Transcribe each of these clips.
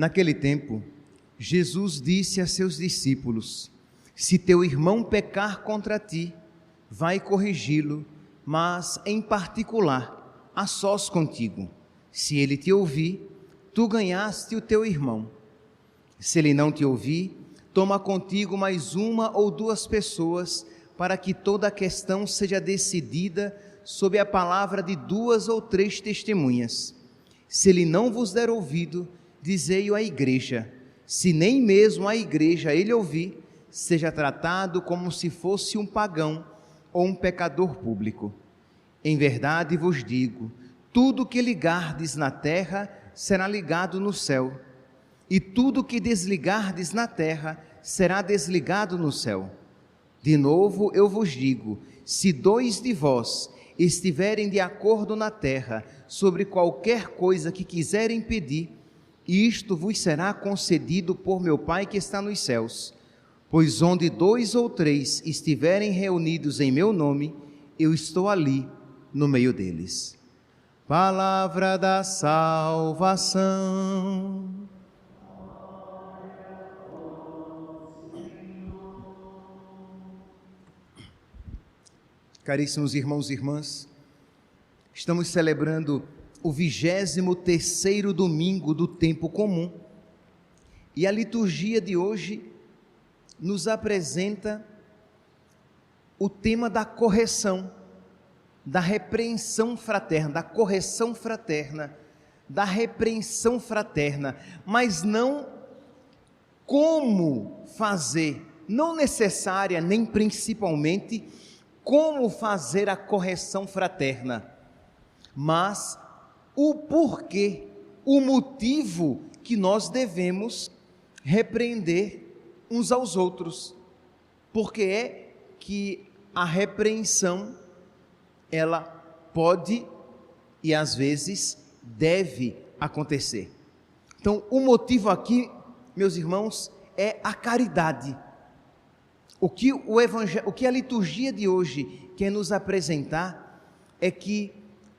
Naquele tempo, Jesus disse a seus discípulos: se teu irmão pecar contra ti, vai corrigi-lo, mas em particular, a sós contigo. Se ele te ouvir, tu ganhaste o teu irmão. Se ele não te ouvir, toma contigo mais uma ou duas pessoas, para que toda a questão seja decidida sob a palavra de 2 ou 3 testemunhas. Se ele não vos der ouvido, dizei-o à igreja. Se nem mesmo a igreja ele ouvir, seja tratado como se fosse um pagão ou um pecador público. Em verdade vos digo, tudo que ligardes na terra será ligado no céu, e tudo que desligardes na terra será desligado no céu. De novo eu vos digo, se 2 de vós estiverem de acordo na terra sobre qualquer coisa que quiserem pedir, isto vos será concedido por meu Pai que está nos céus. Pois onde 2 ou 3 estiverem reunidos em meu nome, eu estou ali no meio deles. Palavra da salvação. Caríssimos irmãos e irmãs, estamos celebrando o 23º domingo do tempo comum, e a liturgia de hoje nos apresenta o tema da correção, da repreensão fraterna, da correção fraterna, da repreensão fraterna, mas não como fazer, não necessária nem principalmente como fazer a correção fraterna, mas o porquê, o motivo que nós devemos repreender uns aos outros. Porque é que a repreensão, ela pode e às vezes deve acontecer. Então, o motivo aqui, meus irmãos, é a caridade. O que a liturgia de hoje quer nos apresentar é que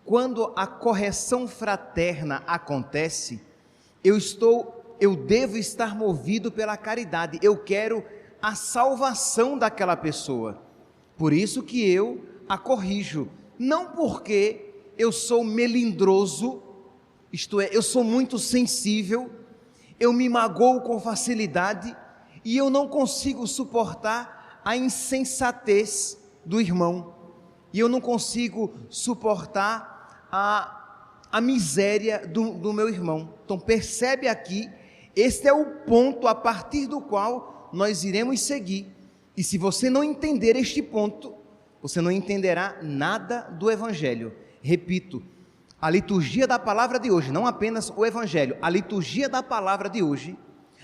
quando a correção fraterna acontece, eu devo estar movido pela caridade, eu quero a salvação daquela pessoa, por isso que eu a corrijo, não porque eu sou melindroso, isto é, eu sou muito sensível, eu me magoo com facilidade e eu não consigo suportar a insensatez do irmão, e eu não consigo suportar a miséria do meu irmão. Então percebe aqui, este é o ponto a partir do qual nós iremos seguir, e se você não entender este ponto, você não entenderá nada do Evangelho. Repito, a liturgia da palavra de hoje, não apenas o Evangelho, a liturgia da palavra de hoje,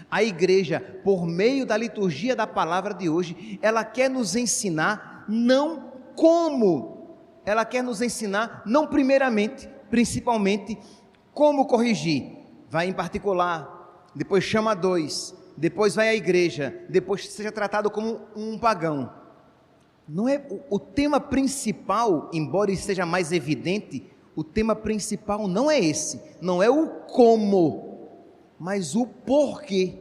a igreja, por meio da liturgia da palavra de hoje, ela quer nos ensinar não como, ela quer nos ensinar não primeiramente, principalmente, como corrigir. Vai em particular, depois chama 2, depois vai à igreja, depois seja tratado como um pagão. Não é o tema principal, embora seja mais evidente, o tema principal não é esse, não é o como, mas o porquê.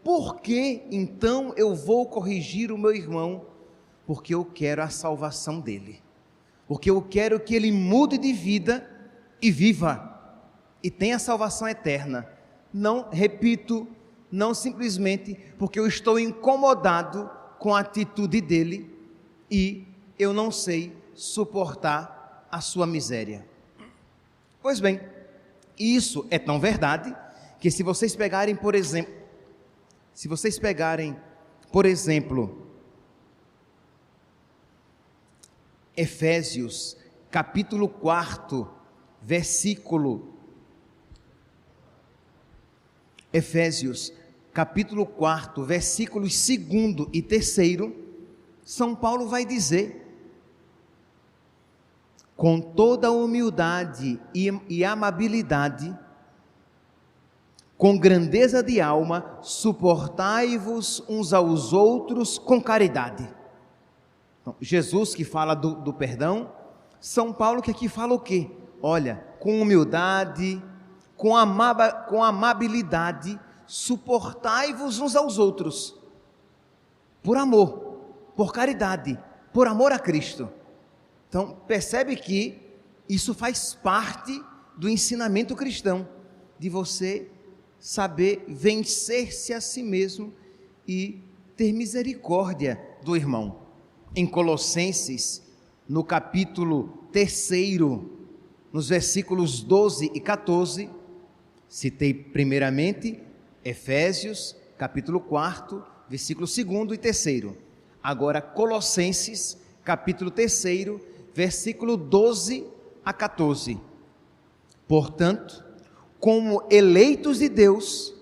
Por que então eu vou corrigir o meu irmão? Porque eu quero a salvação dele, porque eu quero que ele mude de vida e viva, e tenha salvação eterna. Não, repito, não simplesmente porque eu estou incomodado com a atitude dele e eu não sei suportar a sua miséria. Pois bem, isso é tão verdade que se vocês pegarem, por exemplo, Efésios, capítulo 4, versículo 2 e 3, São Paulo vai dizer: com toda humildade e amabilidade, com grandeza de alma, suportai-vos uns aos outros com caridade. Então, Jesus que fala do perdão, São Paulo que aqui fala o quê? Olha, com humildade, com amabilidade, suportai-vos uns aos outros, por amor, por caridade, por amor a Cristo. Então, percebe que isso faz parte do ensinamento cristão, de você saber vencer-se a si mesmo e ter misericórdia do irmão. Em Colossenses, no capítulo 3, nos versículos 12 e 14, citei primeiramente Efésios, capítulo 4, versículo 2 e 3. Agora Colossenses, capítulo 3, versículo 12 a 14. Portanto, como eleitos de Deus,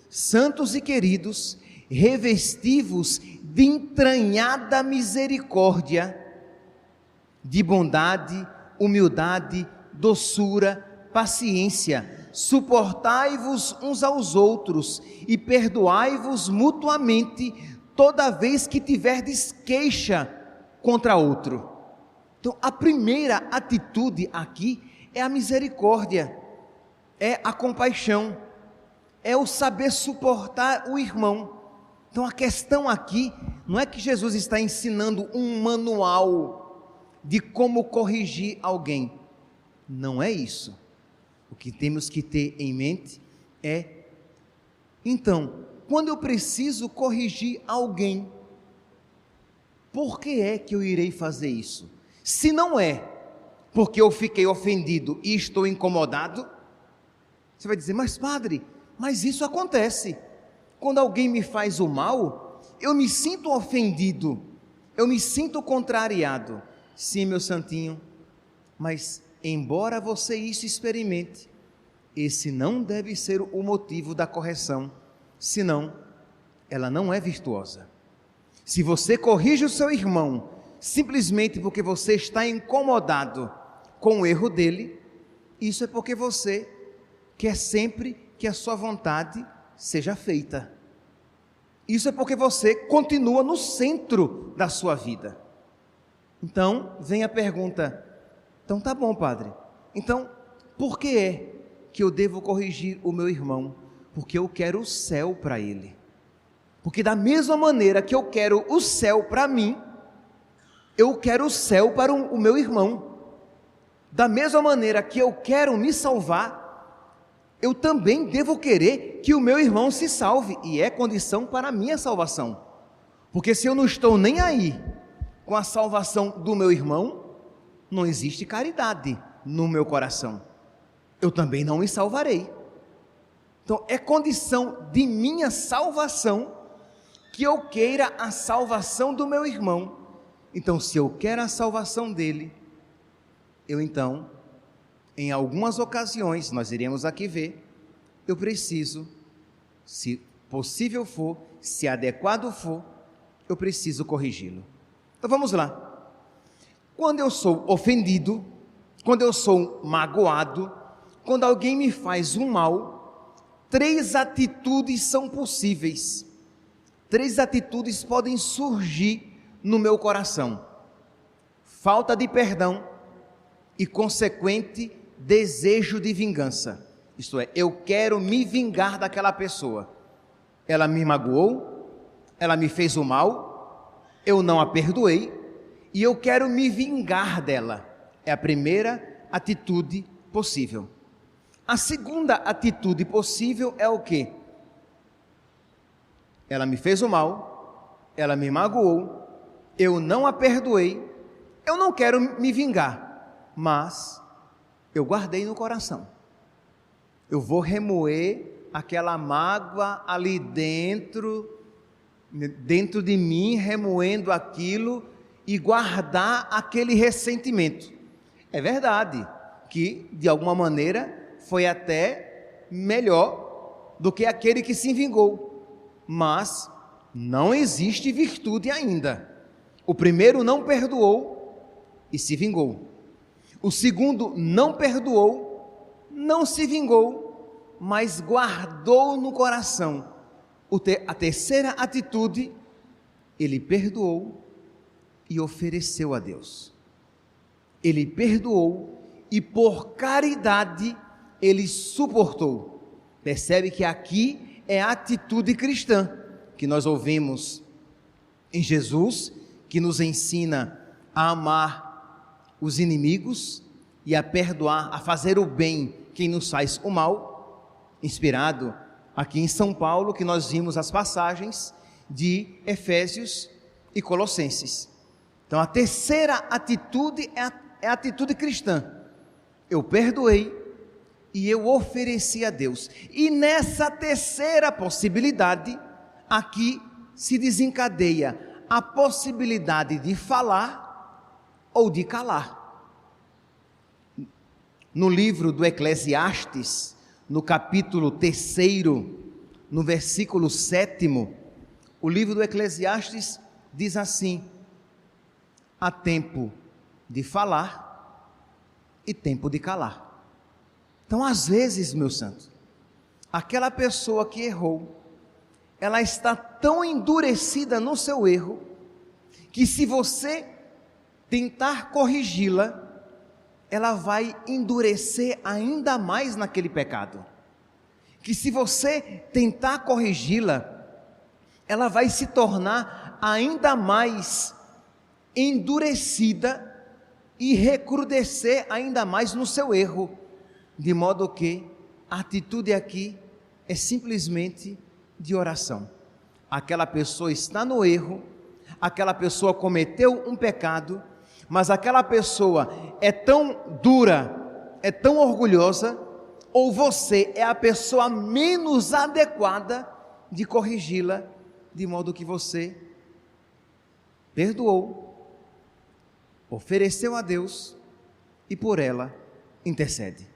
santos e queridos, revesti-vos de entranhada misericórdia, de bondade, humildade, doçura, paciência, suportai-vos uns aos outros e perdoai-vos mutuamente toda vez que tiverdes queixa contra outro. Então, a primeira atitude aqui é a misericórdia, é a compaixão, é o saber suportar o irmão. Então, a questão aqui não é que Jesus está ensinando um manual de como corrigir alguém. Não é isso. O que temos que ter em mente é, então, quando eu preciso corrigir alguém, por que é que eu irei fazer isso? Se não é porque eu fiquei ofendido e estou incomodado, você vai dizer, mas padre, mas isso acontece. Quando alguém me faz o mal, eu me sinto ofendido, eu me sinto contrariado. Sim, meu santinho, mas embora você isso experimente, esse não deve ser o motivo da correção, senão ela não é virtuosa. Se você corrige o seu irmão simplesmente porque você está incomodado com o erro dele, isso é porque você quer sempre que a sua vontade seja feita. Isso é porque você continua no centro da sua vida. Então, vem a pergunta, então tá bom, padre, então por que é que eu devo corrigir o meu irmão? Porque eu quero o céu para ele. Porque da mesma maneira que eu quero o céu para mim, eu quero o céu para o meu irmão. Da mesma maneira que eu quero me salvar, eu também devo querer que o meu irmão se salve, e é condição para a minha salvação. Porque se eu não estou nem aí com a salvação do meu irmão, não existe caridade no meu coração. Eu também não me salvarei. Então, é condição de minha salvação que eu queira a salvação do meu irmão. Então, se eu quero a salvação dele, eu então, em algumas ocasiões, nós iremos aqui ver, eu preciso, se possível for, se adequado for, eu preciso corrigi-lo. Então vamos lá. Quando eu sou ofendido, quando eu sou magoado, quando alguém me faz um mal, 3 atitudes são possíveis. 3 atitudes podem surgir no meu coração: falta de perdão e consequente desejo de vingança. Isto é, eu quero me vingar daquela pessoa. Ela me magoou, ela me fez o mal, eu não a perdoei e eu quero me vingar dela. É a primeira atitude possível. A segunda atitude possível é o quê? Ela me fez o mal, ela me magoou, eu não a perdoei, eu não quero me vingar, mas eu guardei no coração. Eu vou remoer aquela mágoa ali dentro de mim, remoendo aquilo e guardar aquele ressentimento. É verdade que, de alguma maneira, foi até melhor do que aquele que se vingou, mas não existe virtude ainda. O primeiro não perdoou e se vingou. O segundo não perdoou, não se vingou, mas guardou no coração. A terceira atitude, ele perdoou e ofereceu a Deus. Ele perdoou e por caridade ele suportou. Percebe que aqui é a atitude cristã que nós ouvimos em Jesus, que nos ensina a amar os inimigos e a perdoar, a fazer o bem quem nos faz o mal, inspirado aqui em São Paulo, que nós vimos as passagens de Efésios e Colossenses. Então a terceira atitude é a atitude cristã. Eu perdoei e eu ofereci a Deus. E nessa terceira possibilidade, aqui se desencadeia a possibilidade de falar ou de calar. No livro do Eclesiastes, no capítulo 3º, no versículo 7º, o livro do Eclesiastes diz assim: há tempo de falar e tempo de calar. Então, às vezes, meu santo, aquela pessoa que errou, ela está tão endurecida no seu erro, que se você tentar corrigi-la, ela vai endurecer ainda mais naquele pecado. Que se você tentar corrigi-la, ela vai se tornar ainda mais endurecida e recrudescer ainda mais no seu erro. De modo que a atitude aqui é simplesmente de oração. Aquela pessoa está no erro, aquela pessoa cometeu um pecado, mas aquela pessoa é tão dura, é tão orgulhosa, ou você é a pessoa menos adequada de corrigi-la, de modo que você perdoou, ofereceu a Deus e por ela intercede.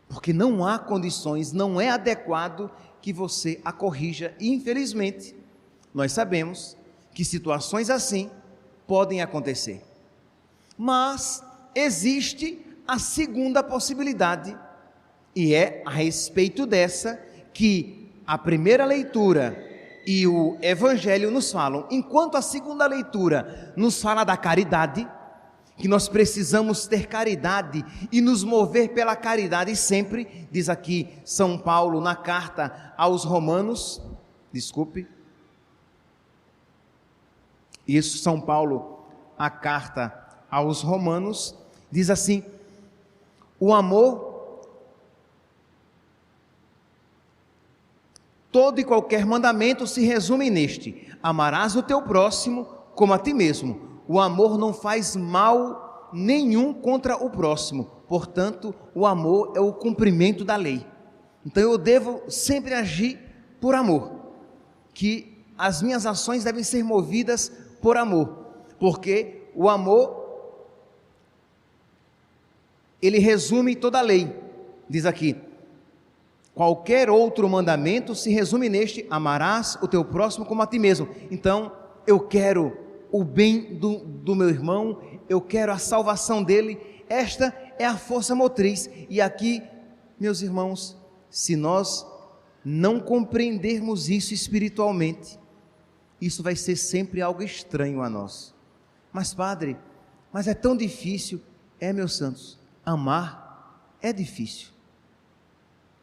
Porque não há condições, não é adequado que você a corrija. E infelizmente, nós sabemos que situações assim podem acontecer. Mas existe a segunda possibilidade, e é a respeito dessa que a primeira leitura e o Evangelho nos falam. Enquanto a segunda leitura nos fala da caridade, que nós precisamos ter caridade e nos mover pela caridade sempre, diz aqui São Paulo na carta aos Romanos, São Paulo, a carta aos Romanos, diz assim: o amor, todo e qualquer mandamento se resume neste: amarás o teu próximo como a ti mesmo. O amor não faz mal nenhum contra o próximo, portanto, o amor é o cumprimento da lei. Então eu devo sempre agir por amor, que as minhas ações devem ser movidas por amor, porque o amor, ele resume toda a lei. Diz aqui: qualquer outro mandamento se resume neste: amarás o teu próximo como a ti mesmo. Então eu quero o bem do meu irmão, eu quero a salvação dele. Esta é a força motriz. E aqui, meus irmãos, se nós não compreendermos isso espiritualmente, isso vai ser sempre algo estranho a nós. Mas padre, mas é tão difícil. Meus santos, amar é difícil.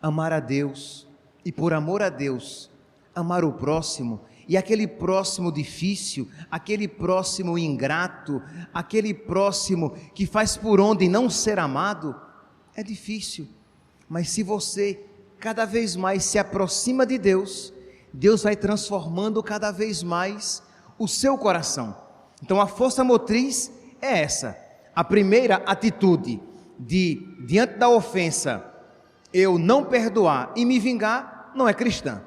Amar a Deus, e por amor a Deus, amar o próximo, e aquele próximo difícil, aquele próximo ingrato, aquele próximo que faz por onde não ser amado, é difícil. Mas se você cada vez mais se aproxima de Deus, Deus vai transformando cada vez mais o seu coração. Então a força motriz é essa. A primeira atitude de, diante da ofensa, eu não perdoar e me vingar, não é cristã.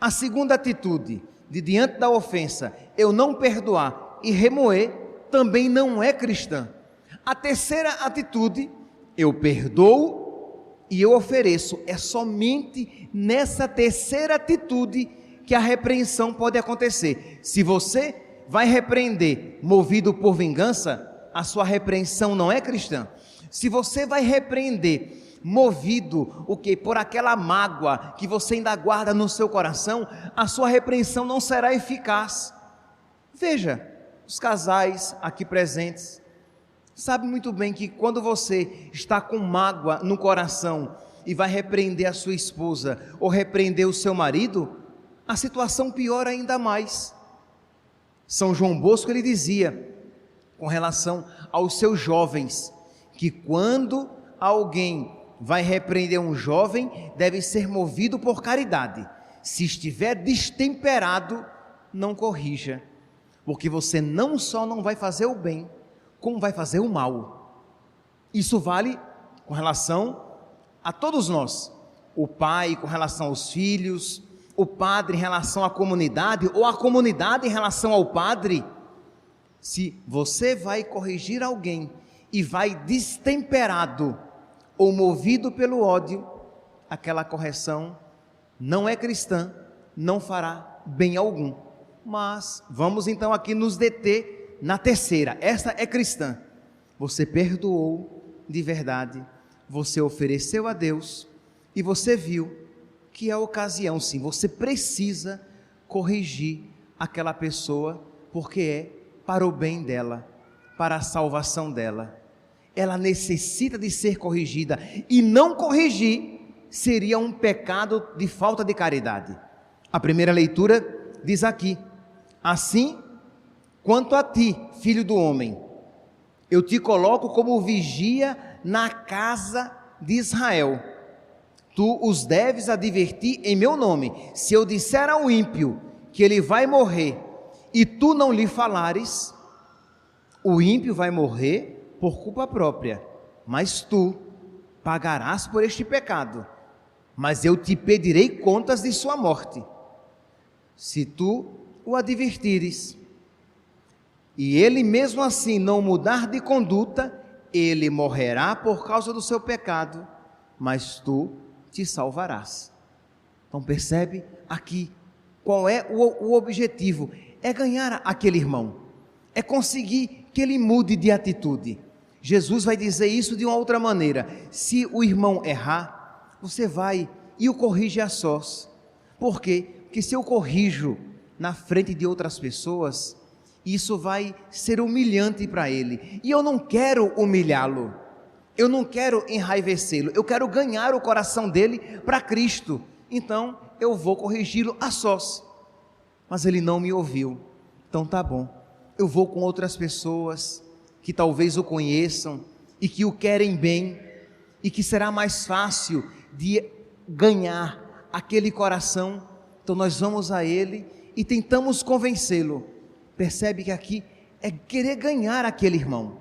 A segunda atitude de, diante da ofensa, eu não perdoar e remoer, também não é cristã. A terceira atitude, eu perdoo e eu ofereço. É somente nessa terceira atitude que a repreensão pode acontecer. Se você vai repreender movido por vingança, a sua repreensão não é cristã. Se você vai repreender movido por aquela mágoa que você ainda guarda no seu coração, a sua repreensão não será eficaz. Veja, os casais aqui presentes sabem muito bem que quando você está com mágoa no coração e vai repreender a sua esposa ou repreender o seu marido, a situação piora ainda mais. São João Bosco, ele dizia, com relação aos seus jovens, que quando alguém vai repreender um jovem, deve ser movido por caridade. Se estiver destemperado, não corrija, porque você não só não vai fazer o bem, como vai fazer o mal. Isso vale com relação a todos nós, o pai com relação aos filhos, o padre em relação à comunidade, ou a comunidade em relação ao padre. Se você vai corrigir alguém e vai destemperado ou movido pelo ódio, aquela correção não é cristã, não fará bem algum. Mas vamos então aqui nos deter na terceira. Esta é cristã. Você perdoou de verdade, você ofereceu a Deus e você viu que é a ocasião, sim, você precisa corrigir aquela pessoa, porque é para o bem dela, para a salvação dela. Ela necessita de ser corrigida, e não corrigir seria um pecado de falta de caridade. A primeira leitura diz aqui: assim, quanto a ti, filho do homem, eu te coloco como vigia na casa de Israel. Tu os deves advertir em meu nome. Se eu disser ao ímpio que ele vai morrer, e tu não lhe falares, o ímpio vai morrer por culpa própria, mas tu pagarás por este pecado, mas eu te pedirei contas de sua morte. Se tu o advertires, e ele mesmo assim não mudar de conduta, ele morrerá por causa do seu pecado, mas tu te salvarás. Então percebe aqui qual é o objetivo: é ganhar aquele irmão, é conseguir que ele mude de atitude. Jesus vai dizer isso de uma outra maneira: se o irmão errar, você vai e o corrige a sós. Por quê? Porque se eu corrijo na frente de outras pessoas, isso vai ser humilhante para ele, e eu não quero humilhá-lo, eu não quero enraivecê-lo, eu quero ganhar o coração dele para Cristo. Então eu vou corrigi-lo a sós. Mas ele não me ouviu, então tá bom, eu vou com outras pessoas que talvez o conheçam e que o querem bem, e que será mais fácil de ganhar aquele coração. Então nós vamos a ele e tentamos convencê-lo. Percebe que aqui é querer ganhar aquele irmão,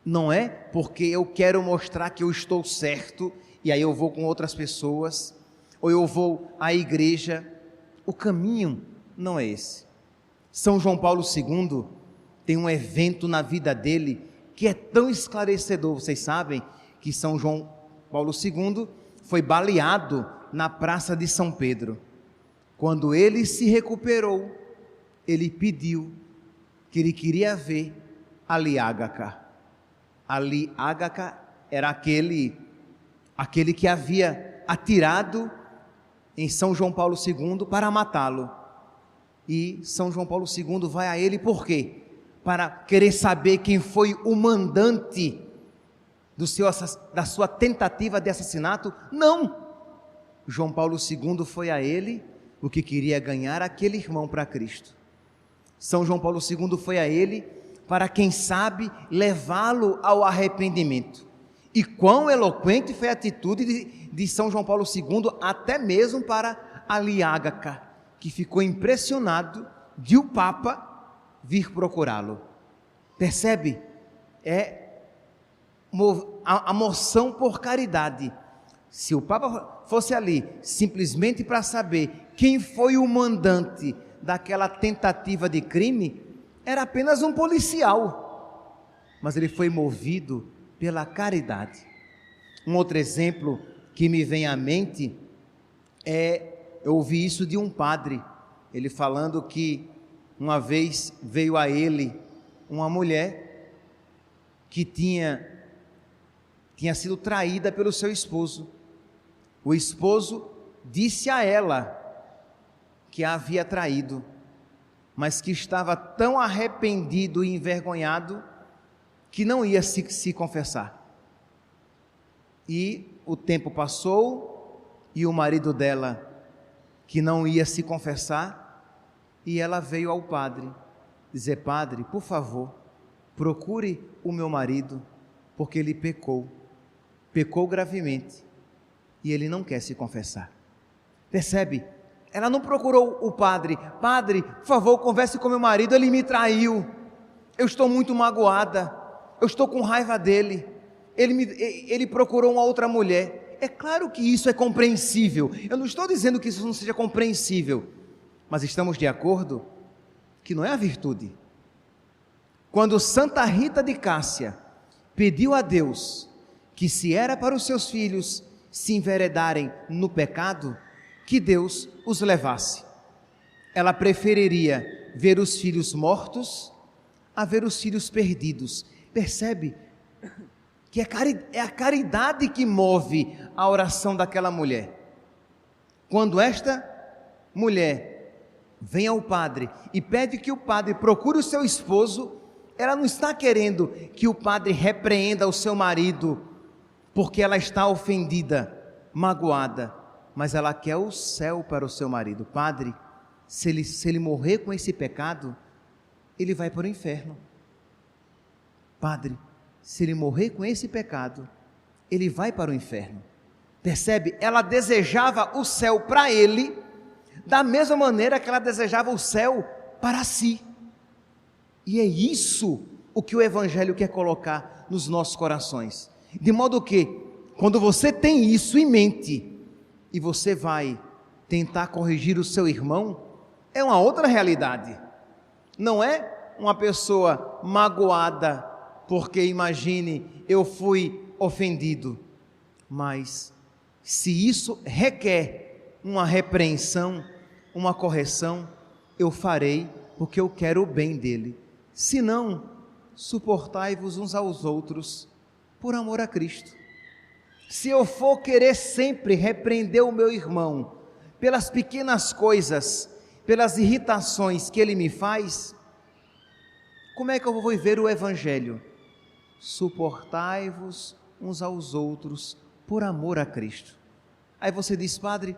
não é porque eu quero mostrar que eu estou certo, e aí eu vou com outras pessoas, ou eu vou à igreja. O caminho não é esse. São João Paulo II tem um evento na vida dele que é tão esclarecedor. Vocês sabem que São João Paulo II foi baleado na Praça de São Pedro. Quando ele se recuperou, ele pediu que ele queria ver Ali Ágaca. Ali Ágaca era aquele que havia atirado em São João Paulo II para matá-lo. E São João Paulo II vai a ele por quê? Para querer saber quem foi o mandante da sua tentativa de assassinato? Não! João Paulo II foi a ele porque queria ganhar aquele irmão para Cristo. São João Paulo II foi a ele para, quem sabe, levá-lo ao arrependimento. E quão eloquente foi a atitude de São João Paulo II, até mesmo para Ali Ágaca, que ficou impressionado de o Papa vir procurá-lo. Percebe? É a moção por caridade. Se o Papa fosse ali simplesmente para saber quem foi o mandante daquela tentativa de crime, era apenas um policial, mas ele foi movido pela caridade. Um outro exemplo que me vem à mente eu ouvi isso de um padre, ele falando que uma vez veio a ele uma mulher que tinha sido traída pelo seu esposo. O esposo disse a ela que a havia traído, mas que estava tão arrependido e envergonhado que não ia se confessar. E o tempo passou e o marido dela que não ia se confessar, e ela veio ao padre dizer: padre, por favor, procure o meu marido, porque ele pecou gravemente, e ele não quer se confessar. Percebe? Ela não procurou o padre: padre, por favor, converse com meu marido, ele me traiu, eu estou muito magoada, eu estou com raiva dele, ele procurou uma outra mulher. É claro que isso é compreensível, eu não estou dizendo que isso não seja compreensível, mas estamos de acordo que não é a virtude. Quando Santa Rita de Cássia pediu a Deus que, se era para os seus filhos se enveredarem no pecado, que Deus os levasse, ela preferiria ver os filhos mortos a ver os filhos perdidos. Percebe que é a caridade que move a oração daquela mulher. Quando esta mulher vem ao padre e pede que o padre procure o seu esposo, ela não está querendo que o padre repreenda o seu marido, porque ela está ofendida, magoada, mas ela quer o céu para o seu marido. Padre, se ele morrer com esse pecado, ele vai para o inferno. Padre, se ele morrer com esse pecado, ele vai para o inferno. Percebe? Ela desejava o céu para ele, da mesma maneira que ela desejava o céu para si. E é isso o que o Evangelho quer colocar nos nossos corações. De modo que, quando você tem isso em mente, e você vai tentar corrigir o seu irmão, é uma outra realidade. Não é uma pessoa magoada, porque imagine, eu fui ofendido. Mas, se isso requer uma repreensão, uma correção, eu farei, porque eu quero o bem dele. Se não, suportai-vos uns aos outros, por amor a Cristo. Se eu for querer sempre repreender o meu irmão, pelas pequenas coisas, pelas irritações que ele me faz, como é que eu vou viver o Evangelho? Suportai-vos uns aos outros, por amor a Cristo. Aí você diz: padre,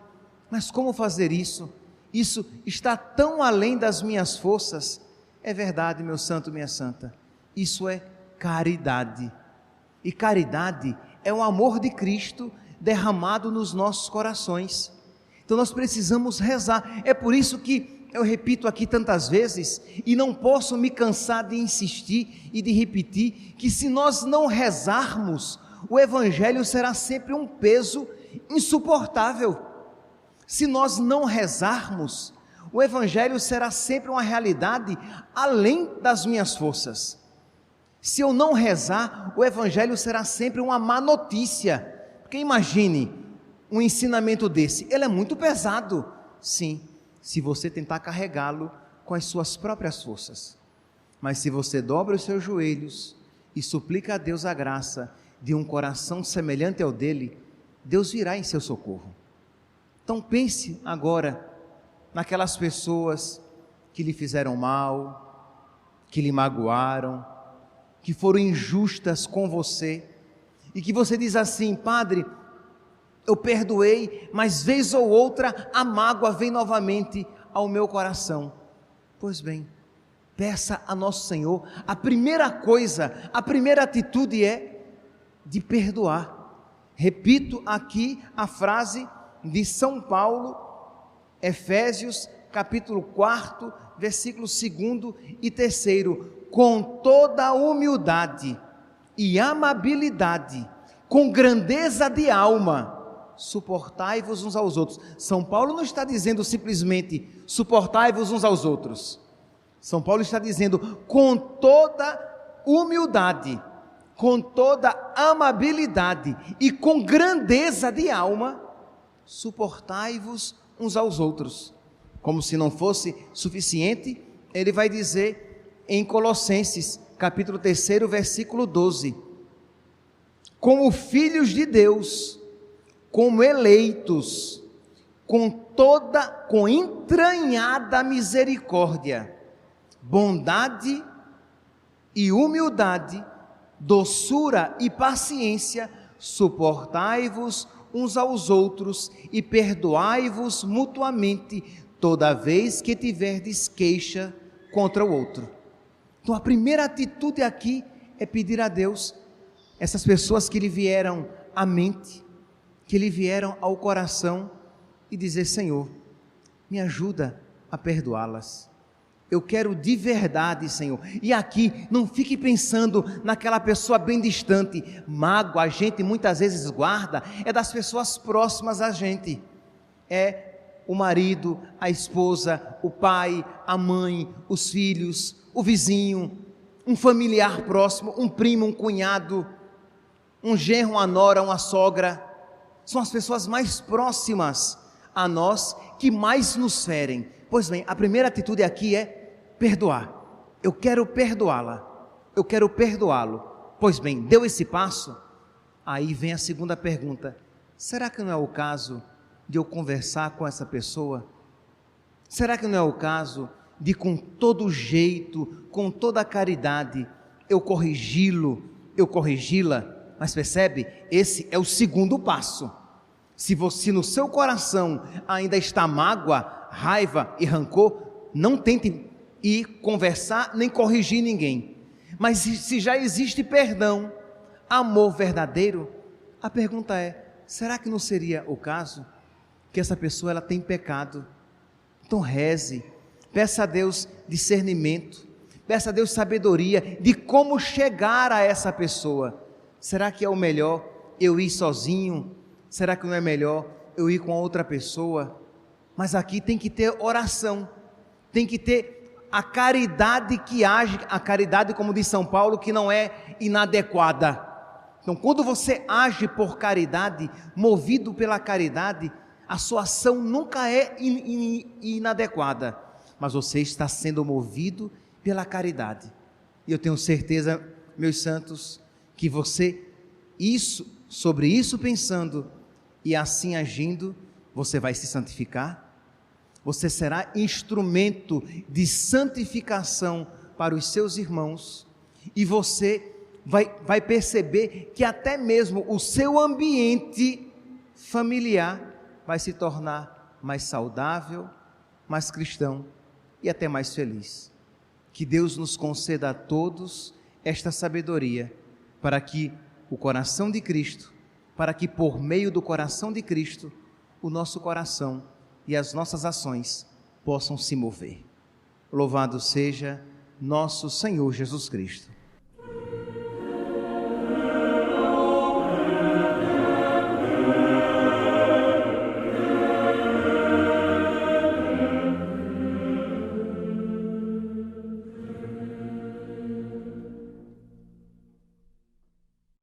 mas como fazer isso? Isso está tão além das minhas forças. É verdade, meu santo, minha santa, isso é caridade, e caridade é o amor de Cristo derramado nos nossos corações. Então nós precisamos rezar. É por isso que eu repito aqui tantas vezes, e não posso me cansar de insistir e de repetir, que se nós não rezarmos, o Evangelho será sempre um peso insuportável. Se nós não rezarmos, o Evangelho será sempre uma realidade além das minhas forças. Se eu não rezar, o Evangelho será sempre uma má notícia, porque imagine um ensinamento desse, ele é muito pesado, sim, se você tentar carregá-lo com as suas próprias forças. Mas se você dobra os seus joelhos e suplica a Deus a graça de um coração semelhante ao dele, Deus virá em seu socorro. Então pense agora naquelas pessoas que lhe fizeram mal, que lhe magoaram, que foram injustas com você, e que você diz assim: padre, eu perdoei, mas vez ou outra a mágoa vem novamente ao meu coração. Pois bem, peça a nosso Senhor. A primeira coisa, a primeira atitude é de perdoar. Repito aqui a frase de São Paulo, Efésios capítulo 4, versículos 2 e 3, com toda a humildade e amabilidade, com grandeza de alma, suportai-vos uns aos outros. São Paulo não está dizendo simplesmente suportai-vos uns aos outros. São Paulo está dizendo com toda humildade, com toda amabilidade e com grandeza de alma, suportai-vos uns aos outros. Como se não fosse suficiente, ele vai dizer em Colossenses capítulo 3, versículo 12, como filhos de Deus, como eleitos, com entranhada misericórdia, bondade e humildade, doçura e paciência, suportai-vos uns aos outros e perdoai-vos mutuamente toda vez que tiverdes queixa contra o outro. Então a primeira atitude aqui é pedir a Deus, essas pessoas que lhe vieram à mente, que lhe vieram ao coração, e dizer: Senhor, me ajuda a perdoá-las. Eu quero de verdade, Senhor. E aqui, não fique pensando naquela pessoa bem distante. Mágoa, a gente muitas vezes guarda, é das pessoas próximas a gente. É o marido, a esposa, o pai, a mãe, os filhos, o vizinho, um familiar próximo, um primo, um cunhado, um genro, uma nora, uma sogra. São as pessoas mais próximas a nós que mais nos ferem. Pois bem, a primeira atitude aqui é perdoar. Eu quero perdoá-la, eu quero perdoá-lo. Pois bem, deu esse passo, aí vem a segunda pergunta: será que não é o caso de eu conversar com essa pessoa? Será que não é o caso de, com todo jeito, com toda a caridade, eu corrigi-lo, eu corrigi-la? Mas percebe, esse é o segundo passo. Se no seu coração ainda está mágoa, raiva e rancor, não tente ir conversar nem corrigir ninguém. Mas se já existe perdão, amor verdadeiro, a pergunta é: será que não seria o caso que essa pessoa ela tem pecado? Então reze, peça a Deus discernimento, peça a Deus sabedoria de como chegar a essa pessoa. Será que é o melhor eu ir sozinho? Será que não é melhor eu ir com outra pessoa? Mas aqui tem que ter oração, tem que ter a caridade que age, a caridade, como diz São Paulo, que não é inadequada. Então, quando você age por caridade, movido pela caridade, a sua ação nunca é inadequada, mas você está sendo movido pela caridade. E eu tenho certeza, meus santos, que você, sobre isso pensando e assim agindo, você vai se santificar. Você será instrumento de santificação para os seus irmãos, e você vai perceber que até mesmo o seu ambiente familiar vai se tornar mais saudável, mais cristão e até mais feliz. Que Deus nos conceda a todos esta sabedoria, para que o coração de Cristo, para que por meio do coração de Cristo, o nosso coração e as nossas ações possam se mover. Louvado seja nosso Senhor Jesus Cristo.